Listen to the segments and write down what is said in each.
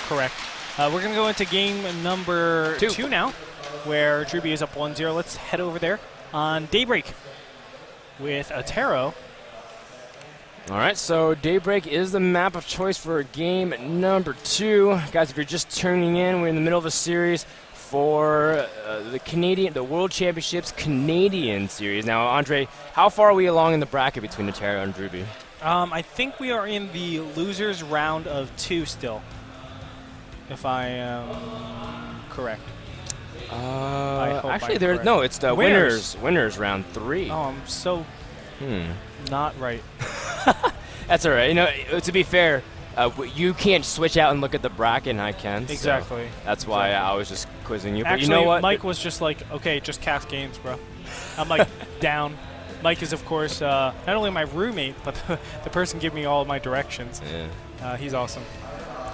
Correct. We're going to go into game number 2 now, where Drewbie is up 1-0. Let's head over there on Daybreak with Attero. All right, so Daybreak is the map of choice for game number 2. Guys, if you're just tuning in, we're in the middle of a series for the World Championships Canadian Series. Now, Andre, how far are we along in the bracket between Attero and Drewbie? I think we are in the losers round of 2 still, if I am correct. Actually, it's the winners round 3. Oh, I'm so not right. That's all right. You know, to be fair, you can't switch out and look at the bracket, and I can. Exactly. So that's why I was just quizzing you. Actually, but you know what? Mike was just like, okay, just cast games, bro. I'm like, down. Mike is, of course, not only my roommate, but the person giving me all of my directions. Yeah. He's awesome.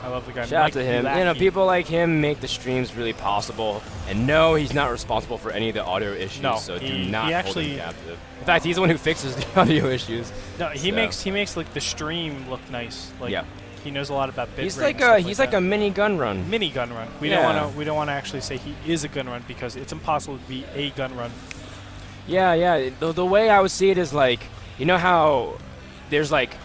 I love the guy. Shout out to him. You know, people like him make the streams really possible. And no, he's not responsible for any of the audio issues. No, so do not hold him actually captive. In fact, he's the one who fixes the audio issues. No, he makes like the stream look nice. Like, yeah. He knows a lot about bit rate. He's like a mini gun run. Mini gun run. We don't want to actually say he is a gun run because it's impossible to be a gun run. Yeah. The way I would see it is like, you know how there's like,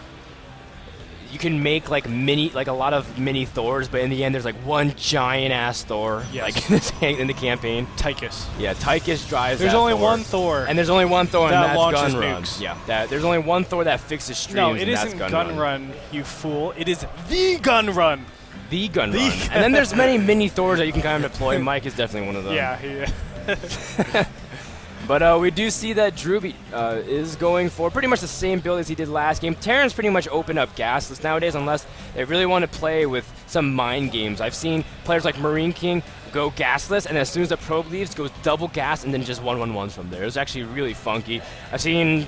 you can make like a lot of mini Thors, but in the end there's like one giant ass Thor, like in the campaign. Tychus. Yeah, Tychus drives. There's only one Thor, and there's only one Thor, and that's launches gun nukes. Run. Yeah, there's only one Thor that fixes streams. No, it isn't gun run, you fool. It is the gun run. The gun run. And then there's many mini Thors that you can kind of deploy. Mike is definitely one of them. Yeah. But we do see that Drewbie is going for pretty much the same build as he did last game. Terran's pretty much opened up gasless nowadays unless they really want to play with some mind games. I've seen players like Marine King go gasless, and as soon as the probe leaves, goes double gas and then just 1-1-1s from there. It's actually really funky. I've seen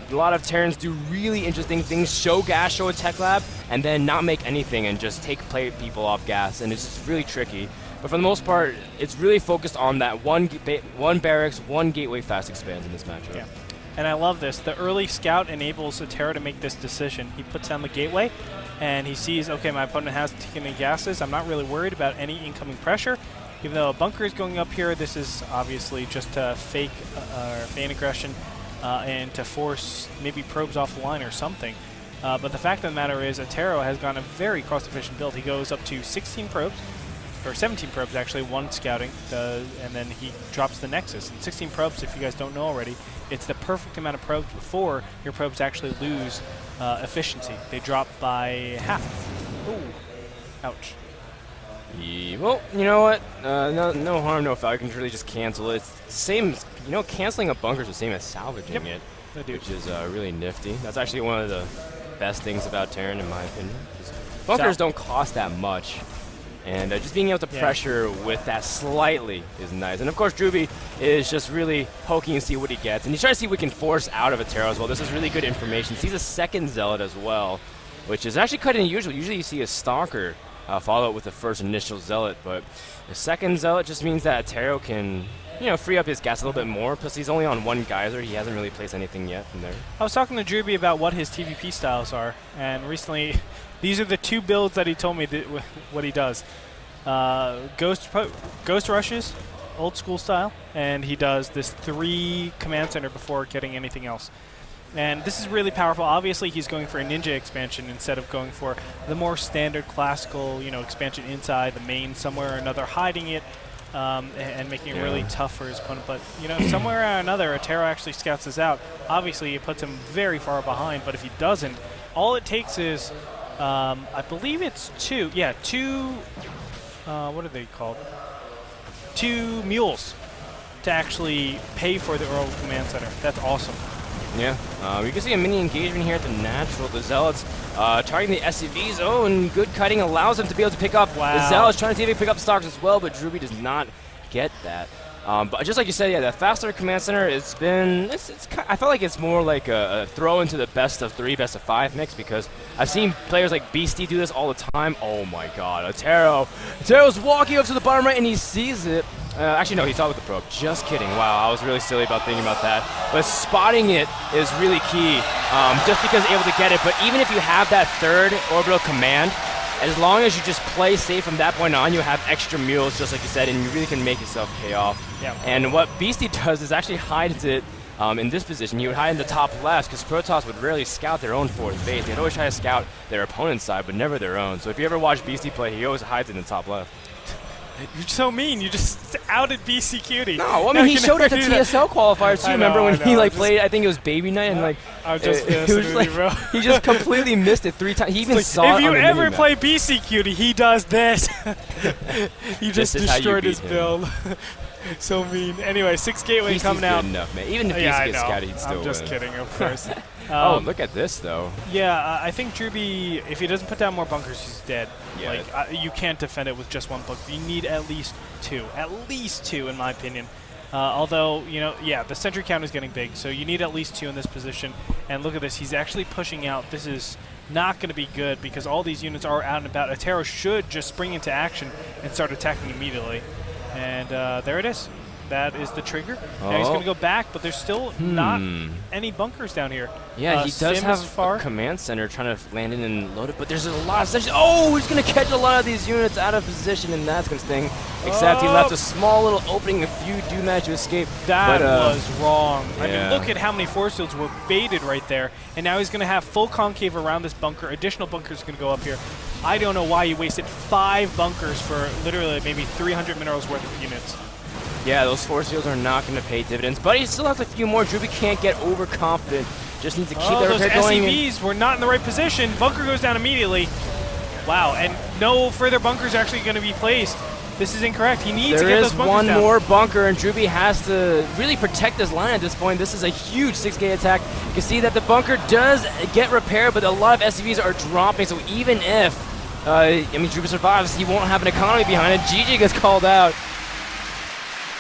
a lot of Terrans do really interesting things, show gas, show a tech lab, and then not make anything and just play people off gas, and it's just really tricky. But for the most part, it's really focused on that one barracks, one gateway fast expands in this matchup. Yeah. And I love this. The early scout enables Attero to make this decision. He puts down the gateway, and he sees, okay, my opponent has taken any gases. I'm not really worried about any incoming pressure. Even though a bunker is going up here, this is obviously just to fake feign aggression and to force maybe probes off the line or something. But the fact of the matter is, Attero has gone a very cost-efficient build. He goes up to 16 probes. Or 17 probes, actually, 1 scouting, and then he drops the Nexus. And 16 probes, if you guys don't know already, it's the perfect amount of probes before your probes actually lose efficiency. They drop by half. Ooh. Ouch. Yeah, well, you know what? No harm, no foul. You can really just cancel it. It's the same, canceling a bunker is the same as salvaging it, which is really nifty. That's actually one of the best things about Terran, in my opinion. Bunkers don't cost that much. And just being able to pressure with that slightly is nice. And of course, Drewbie is just really poking and see what he gets. And he's trying to see what we can force out of Attero as well. This is really good information. Sees a second Zealot as well, which is actually quite unusual. Usually you see a Stalker follow it with the first initial Zealot, but the second Zealot just means that Attero can, free up his gas a little bit more. Plus, he's only on 1 geyser. He hasn't really placed anything yet from there. I was talking to Drewbie about what his TVP styles are, and recently, these are the 2 builds that he told me what he does. Ghost rushes, old school style, and he does this 3 command center before getting anything else. And this is really powerful. Obviously, he's going for a ninja expansion instead of going for the more standard classical, expansion inside the main somewhere or another, hiding it and making it really tough for his opponent. But, somewhere or another, Attero actually scouts this out. Obviously, it puts him very far behind, but if he doesn't, all it takes is, I believe it's 2, what are they called? 2 mules to actually pay for the Earl Command Center. That's awesome. Yeah, you can see a mini engagement here at the natural. The Zealots targeting the SCVs. Oh, and good cutting allows them to be able to pick up. Wow. The Zealots trying to see if they pick up Stalkers as well, but Drewbie does not get that. But just like you said, the faster command center, I felt like it's more like a throw into the best of 3, best of 5 mix, because I've seen players like Beastie do this all the time. Oh my god, Attero's walking up to the bottom right and he sees it. Actually, no, he saw it with the probe. Just kidding. Wow, I was really silly about thinking about that. But spotting it is really key, just because able to get it. But even if you have that 3rd orbital command, as long as you just play safe from that point on, you have extra mules, just like you said, and you really can make yourself pay off. Yeah. And what Beastie does is actually hides it in this position. He would hide in the top left because Protoss would rarely scout their own fourth base. They'd always try to scout their opponent's side, but never their own. So if you ever watch Beastie play, he always hides in the top left. You're so mean. You just outed BC Cutie. No, I mean, he showed it at the TSL qualifiers, too. Remember when he played, I think it was Baby Night, and I was just he just completely missed it 3 times. He even saw if it on you the ever minimap. play BC Cutie, he does this. You just This is how you destroyed beat his him. build. So mean. Anyway, 6 gateway Beastie's coming good out. enough, man. Even if Yeah, I Beastie gets know. scouted, he'd still I'm just win. kidding, of course. Oh, look at this, though. Yeah, I think Drewbie, if he doesn't put down more bunkers, he's dead. Yeah. You can't defend it with just one bunker. You need at least 2. At least 2, in my opinion. Although, the sentry count is getting big, so you need at least 2 in this position. And look at this. He's actually pushing out. This is not going to be good because all these units are out and about. Attero should just spring into action and start attacking immediately. And there it is. That is the trigger. Now he's going to go back, but there's still not any bunkers down here. Yeah, he does Sim have is far. a command center trying to land in and load it, but there's a lot of sessions. Oh, he's going to catch a lot of these units out of position, and that's going to sting. Except he left a small little opening if you do manage to escape. That was wrong. Yeah. I mean, look at how many force fields were baited right there. And now he's going to have full concave around this bunker. Additional bunkers are going to go up here. I don't know why he wasted 5 bunkers for literally maybe 300 minerals worth of units. Yeah, those force fields are not going to pay dividends, but he still has a few more. Drewbie can't get overconfident. Just needs to keep that those repair going. SCVs were not in the right position. Bunker goes down immediately. Wow, and no further bunkers actually going to be placed. This is incorrect. He needs to get those bunkers down. There is one more bunker, and Drewbie has to really protect this line at this point. This is a huge 6K attack. You can see that the bunker does get repaired, but a lot of SCVs are dropping, so even if Drewbie survives, he won't have an economy behind it. GG gets called out.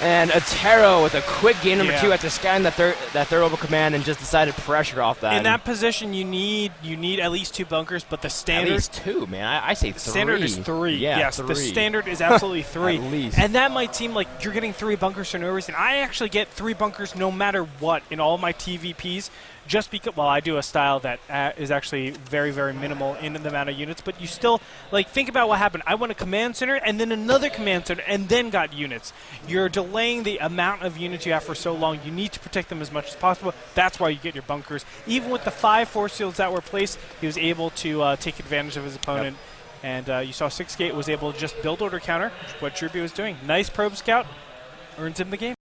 And Attero with a quick game number 2 after scanning that third orbital command and just decided pressure off that. In that position, you need at least 2 bunkers, but the standard... At least 2, man. I say 3. Standard is 3. Yeah, yes, 3. The standard is absolutely 3. At least. And that might seem like you're getting 3 bunkers for no reason. I actually get 3 bunkers no matter what in all my TVPs. Just because, well, I do a style that is actually very, very minimal in the amount of units, but you still, think about what happened. I went a command center and then another command center and then got units. You're delaying the amount of units you have for so long. You need to protect them as much as possible. That's why you get your bunkers. Even with the 5 force fields that were placed, he was able to take advantage of his opponent. Yep. And you saw 6Gate was able to just build order counter, which is what Drewbie was doing. Nice probe scout, earns him the game.